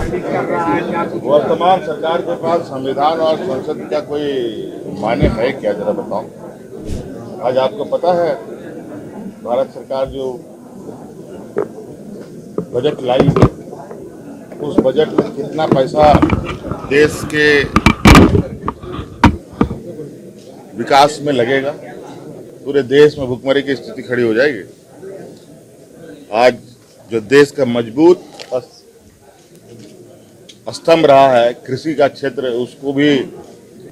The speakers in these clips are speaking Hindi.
कर रहा है क्या कुछ? वर्तमान सरकार के पास संविधान और संसद का कोई मायने है क्या, जरा बताओ। आज आपको पता है भारत सरकार जो बजट लाई, उस बजट में कितना पैसा देश के विकास में लगेगा? पूरे देश में भुखमरी की स्थिति खड़ी हो जाएगी। आज जो देश का मजबूत स्तंभ रहा है कृषि का क्षेत्र, उसको भी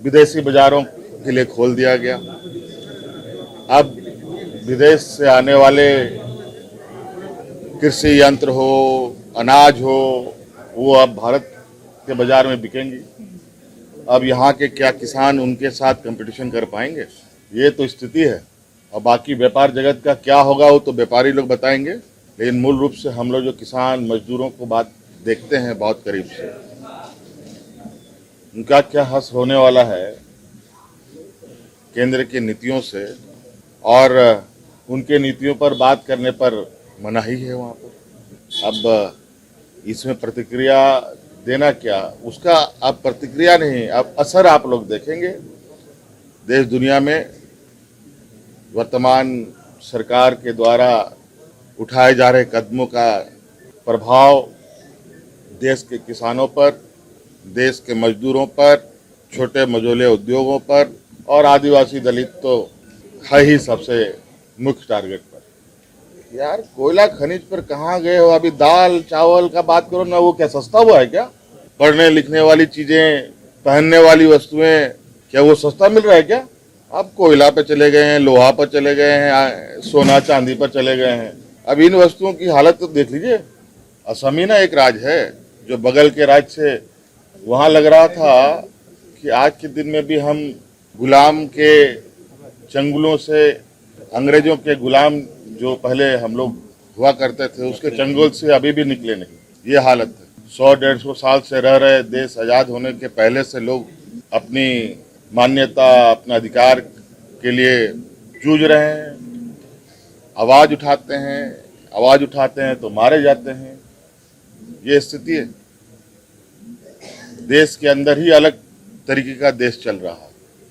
विदेशी बाजारों के लिए खोल दिया गया। अब विदेश से आने वाले कृषि यंत्र हो, अनाज हो, वो अब भारत के बाजार में बिकेंगी। अब यहाँ के क्या किसान उनके साथ कंपटीशन कर पाएंगे? ये तो स्थिति है। और बाकी व्यापार जगत का क्या होगा वो तो व्यापारी लोग बताएंगे, लेकिन मूल रूप से हम लोग जो किसान मजदूरों को बात देखते हैं बहुत करीब से, उनका क्या हश्र होने वाला है केंद्र की नीतियों से, और उनके नीतियों पर बात करने पर मनाही है वहाँ पर। अब इसमें प्रतिक्रिया देना क्या, उसका अब प्रतिक्रिया नहीं, अब असर आप लोग देखेंगे। देश दुनिया में वर्तमान सरकार के द्वारा उठाए जा रहे कदमों का प्रभाव देश के किसानों पर, देश के मजदूरों पर, छोटे मझोले उद्योगों पर, और आदिवासी दलित तो है ही सबसे मुख्य टारगेट पर। यार कोयला खनिज पर कहाँ गए हो? अभी दाल चावल का बात करो ना, वो क्या सस्ता हुआ है क्या? पढ़ने लिखने वाली चीजें, पहनने वाली वस्तुएं, क्या वो सस्ता मिल रहा है क्या? अब कोयला पे चले गए हैं, लोहा पर चले गए हैं, सोना चांदी पर चले गए हैं। अब इन वस्तुओं की हालत तो देख लीजिए। असम ही ना एक राज्य है जो बगल के राज्य से, वहां लग रहा था कि आज के दिन में भी हम गुलाम के चंगुलों से, अंग्रेजों के गुलाम जो पहले हम लोग हुआ करते थे, उसके चंगुल से अभी भी निकले नहीं। ये हालत है। 100-150 साल से रह रहे देश, आजाद होने के पहले से लोग अपनी मान्यता, अपने अधिकार के लिए जूझ रहे हैं, आवाज उठाते हैं तो मारे जाते हैं। ये स्थिति है। देश के अंदर ही अलग तरीके का देश चल रहा है।